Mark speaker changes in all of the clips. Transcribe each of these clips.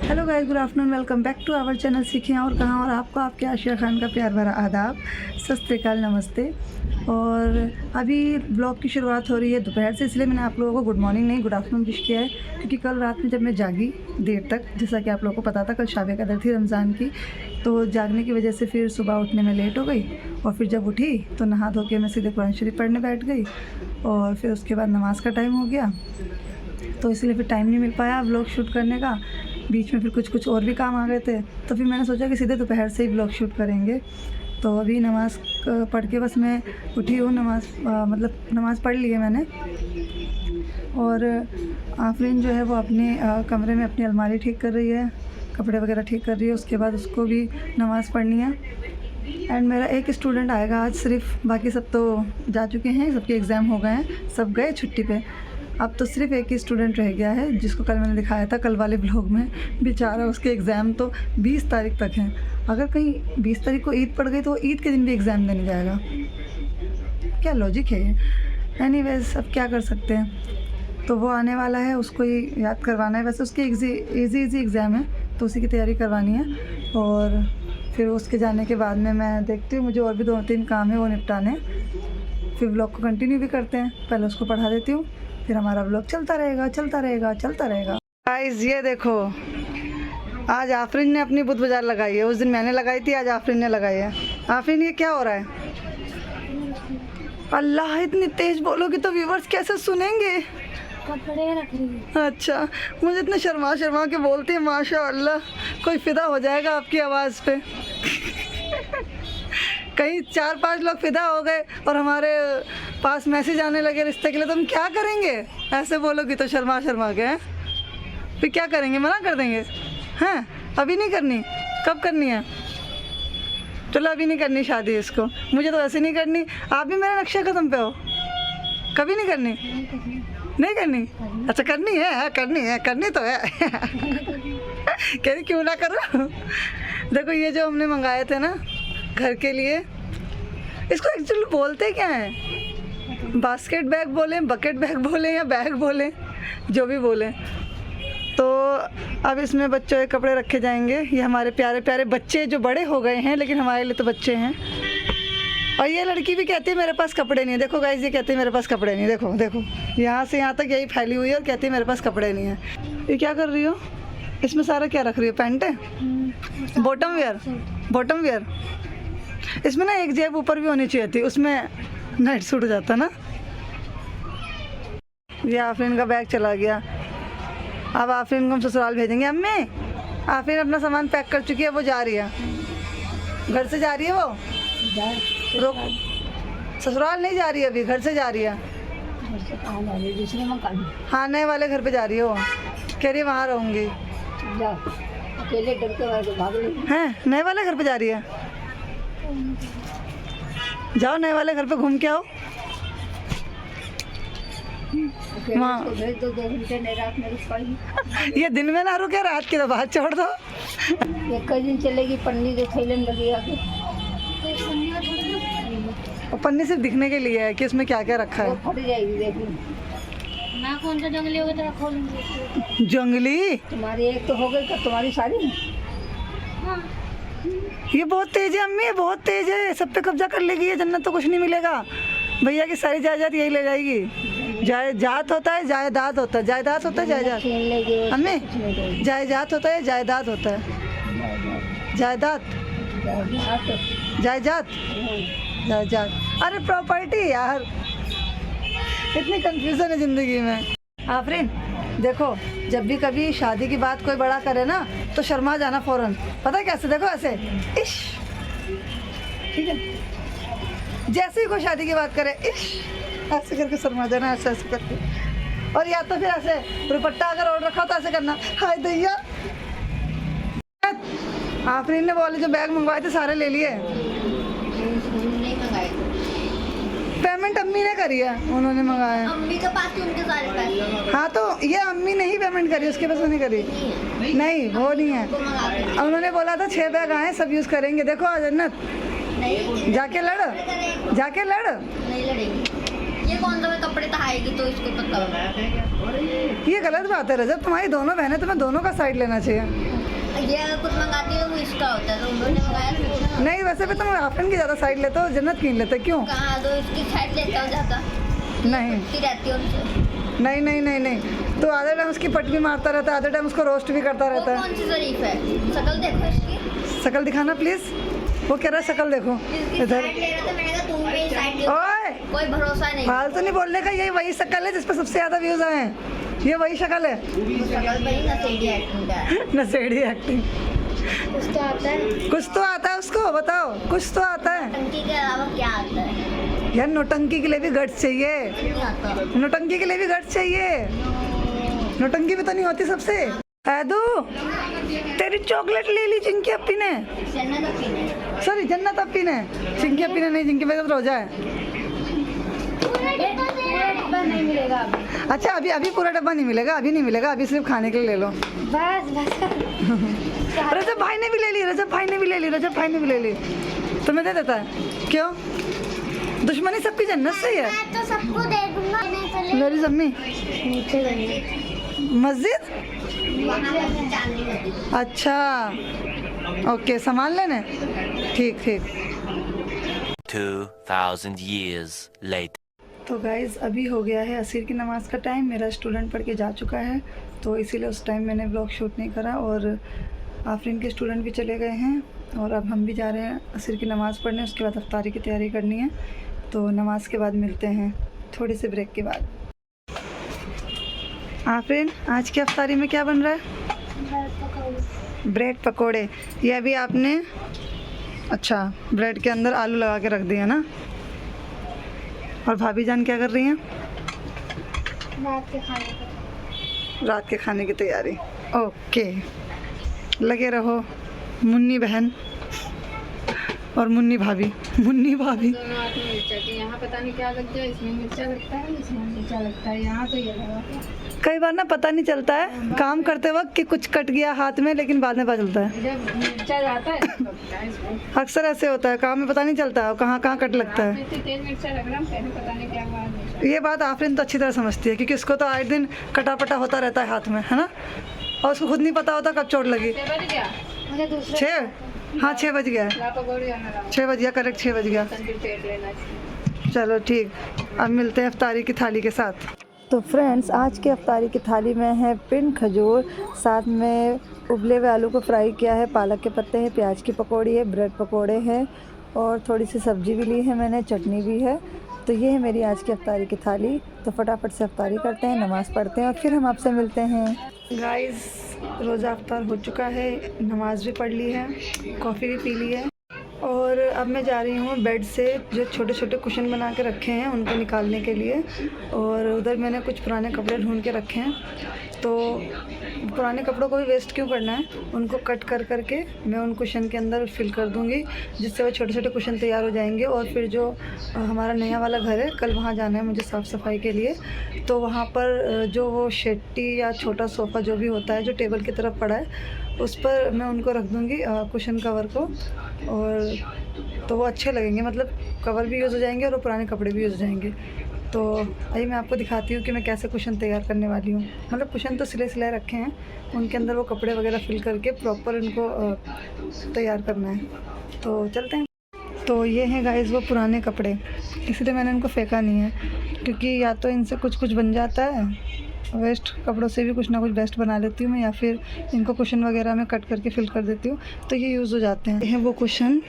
Speaker 1: Hello guys, good afternoon, welcome back to our channel सीखें और कहाँ। और आपको आपके आशिया खान का प्यार भरा आदाब, सत श्री अकाल, नमस्ते। और अभी ब्लॉग की शुरुआत हो रही है दोपहर से, इसलिए मैंने आप लोगों को गुड मॉर्निंग नहीं गुड आफ्टरनून विश किया है, क्योंकि कल रात में जब मैं जागी देर तक, जैसा कि आप लोगों को पता था कल शब कदर थी रमज़ान की, तो जागने की वजह से फिर सुबह उठने में लेट हो गई। और फिर जब उठी तो नहा धो के मैं सीधे कुरान शरीफ पढ़ने बैठ गई, और फिर उसके बाद नमाज़ का टाइम हो गया, तो इसलिए फिर टाइम नहीं मिल पाया व्लॉग शूट करने का। बीच में फिर कुछ और भी काम आ गए थे, तो फिर मैंने सोचा कि सीधे दोपहर से ही व्लॉग शूट करेंगे। तो अभी नमाज़ पढ़ के बस मैं उठी हूँ, नमाज़ पढ़ ली है मैंने। और आफरीन जो है वो अपने कमरे में अपनी अलमारी ठीक कर रही है, कपड़े वगैरह ठीक कर रही है। उसके बाद उसको भी नमाज़ पढ़नी है। एंड मेरा एक स्टूडेंट आएगा आज सिर्फ, बाकी सब तो जा चुके हैं, सबके एग्ज़ाम हो गए हैं, सब गए छुट्टी पे। अब तो सिर्फ एक ही स्टूडेंट रह गया है, जिसको कल मैंने दिखाया था कल वाले ब्लॉग में। बेचारा, उसके एग्ज़ाम तो 20 तारीख तक हैं। अगर कहीं 20 तारीख को ईद पड़ गई तो ईद के दिन भी एग्ज़ाम देने जाएगा। क्या लॉजिक है ये। एनीवेज़, अब क्या कर सकते हैं। तो वो आने वाला है, उसको ही याद करवाना है। वैसे उसके इजी एग्ज़ाम है, तो उसी की तैयारी करवानी है। और फिर उसके जाने के बाद में मैं देखती हूँ, मुझे और भी 2-3 काम है वो निपटाने। फिर व्लॉग को कंटिन्यू भी करते हैं, पहले उसको पढ़ा देती हूँ, फिर हमारा व्लॉग चलता रहेगा। गाइस, ये देखो, आज आफरीन ने अपनी बुत बाजार लगाई है। उस दिन मैंने लगाई थी, आज आफरीन ने लगाई है। आफरीन, ये क्या हो रहा है? अल्लाह, इतनी तेज बोलोगी तो व्यूवर्स कैसे सुनेंगे?
Speaker 2: कपड़े रख रही है।
Speaker 1: अच्छा, मुझे इतने शर्मा के बोलती है, माशाअल्लाह, कोई फिदा हो जाएगा आपकी आवाज़ पे। कहीं 4-5 लोग फिदा हो गए और हमारे पास मैसेज आने लगे रिश्ते के लिए, तो हम क्या करेंगे? ऐसे बोलोगी तो शर्मा के हैं, फिर क्या करेंगे? मना कर देंगे हैं? अभी नहीं करनी, कब करनी है? चलो, अभी नहीं करनी शादी इसको, मुझे तो ऐसे नहीं करनी। आप भी मेरे नक्शे कदम पे हो, कभी नहीं करनी? नहीं करनी? अच्छा, करनी है, हाँ, करनी तो है। कह रही क्यों ना करो। देखो, ये जो हमने मंगाए थे ना घर के लिए, इसको एक्चुअली बोलते क्या हैं? बास्केट बैग बोलें, बकेट बैग बोलें, या बैग बोलें, जो भी बोलें। तो अब इसमें बच्चों के कपड़े रखे जाएंगे। ये हमारे प्यारे प्यारे बच्चे जो बड़े हो गए हैं, लेकिन हमारे लिए तो बच्चे हैं। और ये लड़की भी कहती है मेरे पास कपड़े नहीं है। देखो गाइस, ये कहती है मेरे पास कपड़े नहीं। देखो, यहाँ से यहाँ तक यही फैली हुई है और कहती है मेरे पास कपड़े नहीं है। ये क्या कर रही हो? इसमें सारा क्या रख रही हो? पैंट है, बॉटम वेयर। इसमें ना एक जेब ऊपर भी होनी चाहिए थी, उसमें नाइट सूट हो जाता ना। ये आफरीन का बैग चला गया। अब आफरीन को हम ससुराल भेजेंगे। अम्मी, आफरीन अपना सामान पैक कर चुकी है, वो जा रही है, घर से जा रही है। वो रुक, ससुराल नहीं जा रही है अभी, घर से जा रही है।
Speaker 2: दूसरे मकान।
Speaker 1: हाँ, नए वाले घर पे जा रही है वो, कह रही है वहाँ रहूँगी।
Speaker 2: अकेले डरते भाग रही
Speaker 1: हैं? नए वाले घर पे जा रही है? जाओ, नए वाले घर पे घूम के आओ।
Speaker 2: भेज दो, 2 घंटे नहीं, रात में रुक पाएगी।
Speaker 1: ये दिन में ना रुके, रात की तो बात छोड़ दो।
Speaker 2: एक दिन चलेगी, पन्नी जो थैले में लगी आगे।
Speaker 1: और पन्नी सिर्फ दिखने के लिए है कि इसमें क्या क्या रखा है।
Speaker 2: फट जाएगी, देखी ना। कौन सा जंगली होगा तो खोलूंगी।
Speaker 1: जंगली?
Speaker 2: तुम्हारी एक तो हो गई, तुम्हारी सारी। हाँ।
Speaker 1: ये बहुत तेज है अम्मी, ये बहुत तेज है, सब पे कब्जा कर लेगी ये। जन्नत तो कुछ नहीं मिलेगा, भैया की सारी जायदाद यही ले जाएगी। जायदाद होता है, जायदाद होता है, जायदाद होता है, जायदाद। अम्मी, जायदाद होता है, जायदाद होता है, जायदाद, जायदाद, जायदाद। अरे प्रॉपर्टी यार, इतनी कंफ्यूजन है ज़िंदगी में। आफरीन, देखो, जब भी कभी शादी की बात कोई बड़ा करे ना, तो शर्मा जाना फ़ौरन। पता है कैसे? देखो ऐसे, इश, ठीक है? जैसे ही कोई शादी की बात करे, इश, ऐसे करके शर्मा जाना, ऐसे करके। और या तो फिर ऐसे दुपट्टा अगर ऑर्डर रखा तो ऐसे करना, हाय दैया। आफरीन ने बोले जो बैग मंगवाए थे सारे ले लिए। पेमेंट अम्मी ने करी है, उन्होंने मंगाया।
Speaker 2: अम्मी के पास उनके सारे पैसे।
Speaker 1: हाँ, तो ये अम्मी ने ही पेमेंट करी, उसके पास नहीं करी। नहीं, वो नहीं है। उन्होंने बोला था 6 बैग आए, सब यूज़ करेंगे। देखो जन्नत, जाके लड़।
Speaker 2: नहीं लड़ेगी। ये कौन सा कपड़े तहाएगी तो इसको पता होगा।
Speaker 1: ये गलत बात है रजब, तुम्हारी दोनों बहनें, तुम्हें दोनों का साइड लेना चाहिए।
Speaker 2: ये अगर कुछ मंगाती है तो वो इसका होता है, तो उन्होंने मंगाया तो
Speaker 1: नहीं वैसे भी तुम आफरीन की ज़्यादा साइड लेते हो, जन्नत कीन लेते क्यों?
Speaker 2: कहाँ तो इसकी साइड लेता हूँ ज़्यादा,
Speaker 1: नहीं
Speaker 2: ती रहती है उनसे।
Speaker 1: नहीं नहीं नहीं नहीं, तो आधे टाइम उसकी पट भी मारता रहता है, आधे टाइम उसको रोस्ट भी करता
Speaker 2: वो
Speaker 1: रहता है।
Speaker 2: कौन सी शरीफ है, शक्ल देखो इसकी।
Speaker 1: शक्ल दिखाना प्लीज़, वो कह रहा है शक्ल देखो
Speaker 2: इसकी
Speaker 1: इधर।
Speaker 2: साइड ले रहा था, मैंने कहा तुम भी साइड ले,
Speaker 1: ओए
Speaker 2: कोई भरोसा नहीं।
Speaker 1: फालतू नहीं बोलने का, यही वही शक्ल है जिस पर सबसे ज़्यादा व्यूज़ आए हैं, ये वही शक्ल है।
Speaker 2: वो शक्ल पर ही नशेड़ी एक्टिंग का है।
Speaker 1: नशेड़ी एक्टिंग,
Speaker 2: कुछ तो आता है,
Speaker 1: कुछ तो आता है उसको, बताओ कुछ तो आता है।
Speaker 2: टंकी के अलावा क्या आता है?
Speaker 1: यार नौटंकी के लिए भी गट्स चाहिए,
Speaker 2: नहीं आता।
Speaker 1: नौटंकी के लिए भी गट्स चाहिए, नौटंकी भी तो नहीं होती सबसे। ऐदू तेरी चॉकलेट ले ली चिंकी अप्पी ने,
Speaker 2: जन्नत अपनी ने।
Speaker 1: सॉरी जन्नत अप्पी ने, चिंकी अप्पी ने नहीं, चिंकी पे तो रोजा है।
Speaker 2: पूरा डिब्बा नहीं मिलेगा अभी।
Speaker 1: अच्छा अभी अभी पूरा डब्बा नहीं मिलेगा, अभी नहीं मिलेगा, अभी सिर्फ खाने के लिए ले लो।
Speaker 2: बस बस।
Speaker 1: रजब भाई ने भी ले ली, रजब भाई ने भी ले ली, रजब भाई ने भी ले ली, तुम्हें दे देता है क्यों? दुश्मनी सबकी जन्नत से ही है।
Speaker 2: मैं तो सबको दे दूंगा।
Speaker 1: मेरी जम्मी
Speaker 2: नीचे जाइए,
Speaker 1: मस्जिद,
Speaker 2: वहाँ पे चांदी होती है।
Speaker 1: अच्छा ओके सामान लेने, ठीक ठीक।
Speaker 3: 2000 years later.
Speaker 1: तो गाइज़ अभी हो गया है असर की नमाज़ का टाइम, मेरा स्टूडेंट पढ़ के जा चुका है, तो इसीलिए उस टाइम मैंने व्लॉग शूट नहीं करा, और आफरीन के स्टूडेंट भी चले गए हैं, और अब हम भी जा रहे हैं असर की नमाज़ पढ़ने, उसके बाद अफ्तारी की तैयारी करनी है, तो नमाज़ के बाद मिलते हैं थोड़ी सी ब्रेक के बाद। आफरीन आज की अफ्तारी में क्या बन रहा है? ब्रेड पकोड़े। ये अभी आपने, अच्छा ब्रेड के अंदर आलू लगा के रख दिए ना, और भाभी जान क्या कर रही हैं? रात के खाने की तैयारी। ओके लगे रहो मुन्नी बहन और मुन्नी भाभी, मुन्नी भाभी।
Speaker 4: दोनों हाथ में मिर्चा की, यहाँ पता नहीं क्या लगता है, इसमें मिर्चा लगता है, इसमें मिर्चा लगता है, यहाँ तो ये लगा है।
Speaker 1: कई बार ना पता नहीं चलता है काम करते वक्त कि कुछ कट गया हाथ में, लेकिन बाद में पता चलता है।
Speaker 4: जब मिर्चा जाता है तब लगता है इसमें।
Speaker 1: अक्सर ऐसे होता है, काम में पता नहीं चलता है कहाँ कहाँ कट लगता है।
Speaker 4: इतनी तेज मिर्चा लग रहा है, पहले पता नहीं क्या बात है।
Speaker 1: ये बात आफरीन तो अच्छी तरह समझती है, क्योंकि उसको तो आए दिन कटापटा होता रहता है हाथ में, है ना, और उसको खुद नहीं पता होता कब चोट लगी।
Speaker 4: 6 बज गया,
Speaker 2: मुझे दूसरा
Speaker 1: 6, हाँ 6 बज गया है,
Speaker 4: ला पकौड़ी आना रहा,
Speaker 1: 6 बज गया, करेक्ट 6 बज गया।
Speaker 4: तंदूर पेट लेना चाहिए।
Speaker 1: चलो ठीक, अब मिलते हैं अफ्तारी की थाली के साथ। तो फ्रेंड्स आज के अफ्तारी की थाली में है पिंड खजूर, साथ में उबले हुए आलू को फ्राई किया है, पालक के पत्ते हैं, प्याज की पकौड़ी है, ब्रेड पकौड़े हैं, और थोड़ी सी सब्जी भी ली है मैंने, चटनी भी है। तो ये है मेरी आज की अफ्तारी की थाली। तो फटाफट से अफ्तारी करते हैं, नमाज़ पढ़ते हैं, और फिर हम आपसे मिलते हैं। गाइस रोज़ा अफ्तार हो चुका है, नमाज़ भी पढ़ ली है, कॉफ़ी भी पी ली है, और अब मैं जा रही हूँ बेड से जो छोटे छोटे कुशन बना के रखे हैं उनको निकालने के लिए, और उधर मैंने कुछ पुराने कपड़े ढूंढ के रखे हैं, तो पुराने कपड़ों को भी वेस्ट क्यों करना है, उनको कट कर करके मैं उन कुशन के अंदर फिल कर दूँगी, जिससे वो छोटे छोटे कुशन तैयार हो जाएंगे। और फिर जो हमारा नया वाला घर है, कल वहाँ जाना है मुझे साफ़ सफाई के लिए, तो वहाँ पर जो वो शेट्टी या छोटा सोफ़ा जो भी होता है जो टेबल की तरफ पड़ा है, उस पर मैं उनको रख दूँगी कुशन कवर को, और तो वो अच्छे लगेंगे, मतलब कवर भी यूज़ हो जाएंगे और वो पुराने कपड़े भी यूज़ हो जाएंगे। तो अभी मैं आपको दिखाती हूँ कि मैं कैसे कुशन तैयार करने वाली हूँ। मतलब कुशन तो सिले सिलाए रखे हैं, उनके अंदर वो कपड़े वगैरह फिल करके प्रॉपर उनको तैयार करना है। तो चलते हैं। तो ये हैं गाइस वो पुराने कपड़े, इसलिए मैंने इनको फेंका नहीं है, क्योंकि या तो इनसे कुछ कुछ बन जाता है, वेस्ट कपड़ों से भी कुछ ना कुछ बेस्ट बना लेती हूँ मैं, या फिर इनको कुशन वगैरह में कट करके फिल कर देती हूँ, तो ये यूज़ हो जाते हैं। ये हैं वो कुशन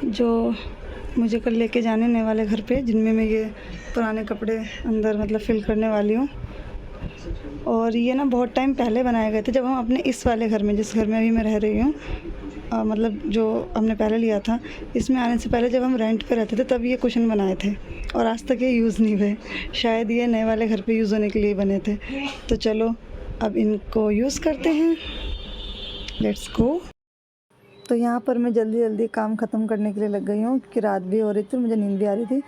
Speaker 1: जो मुझे कल लेके जाने नए वाले घर पे, जिनमें मैं ये पुराने कपड़े अंदर मतलब फिल करने वाली हूँ। और ये ना बहुत टाइम पहले बनाए गए थे, जब हम अपने इस वाले घर में, जिस घर में अभी मैं रह रही हूँ, मतलब जो हमने पहले लिया था, इसमें आने से पहले जब हम रेंट पे रहते थे तब ये कुशन बनाए थे, और आज तक ये यूज़ नहीं हुए। शायद ये नए वाले घर पे यूज़ होने के लिए बने थे। तो चलो अब इनको यूज़ करते हैं, लेट्स गो। तो यहाँ पर मैं जल्दी जल्दी काम ख़त्म करने के लिए लग गई हूँ, क्योंकि रात भी हो रही थी, मुझे नींद भी आ रही थी,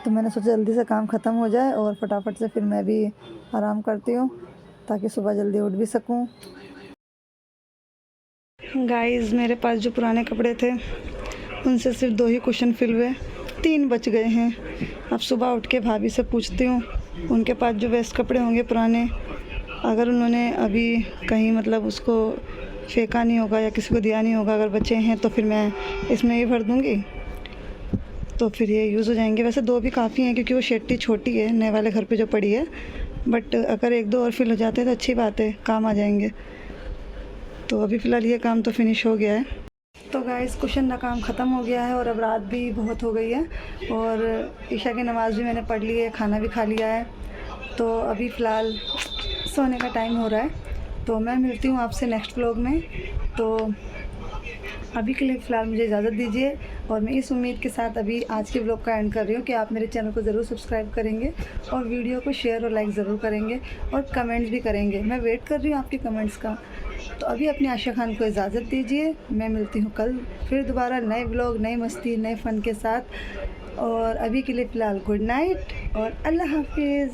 Speaker 1: तो मैंने सोचा जल्दी से काम ख़त्म हो जाए और फटाफट से फिर मैं भी आराम करती हूँ, ताकि सुबह जल्दी उठ भी सकूँ। गाइस मेरे पास जो पुराने कपड़े थे उनसे सिर्फ 2 ही कुशन फिल हुए, 3 बच गए हैं। अब सुबह उठ के भाभी से पूछती हूँ, उनके पास जो वेस्ट कपड़े होंगे पुराने, अगर उन्होंने अभी कहीं मतलब उसको फेंका नहीं होगा या किसी को दिया नहीं होगा। अगर बचे हैं तो फिर मैं इसमें ही भर दूँगी, तो फिर ये यूज़ हो जाएंगे। वैसे 2 भी काफ़ी हैं क्योंकि वो शेट्टी छोटी है नए वाले घर पे जो पड़ी है, बट अगर 1-2 और फिल हो जाते हैं तो अच्छी बात है, काम आ जाएंगे। तो अभी फ़िलहाल ये काम तो फिनिश हो गया है। तो गाइस कुशन का काम ख़त्म हो गया है और अब रात भी बहुत हो गई है और ईशा की नमाज़ भी मैंने पढ़ ली है, खाना भी खा लिया है। तो अभी फ़िलहाल सोने का टाइम हो रहा है, तो मैं मिलती हूँ आपसे नेक्स्ट व्लॉग में। तो अभी के लिए फ़िलहाल मुझे इजाज़त दीजिए और मैं इस उम्मीद के साथ अभी आज के व्लॉग का एंड कर रही हूँ कि आप मेरे चैनल को ज़रूर सब्सक्राइब करेंगे और वीडियो को शेयर और लाइक ज़रूर करेंगे और कमेंट्स भी करेंगे। मैं वेट कर रही हूँ आपके कमेंट्स का। तो अभी अपनी आशा खान को इजाज़त दीजिए, मैं मिलती हूँ कल फिर दोबारा नए व्लॉग, नई मस्ती, नए फ़न के साथ। और अभी के लिए फ़िलहाल गुड नाइट और अल्लाह हाफिज़।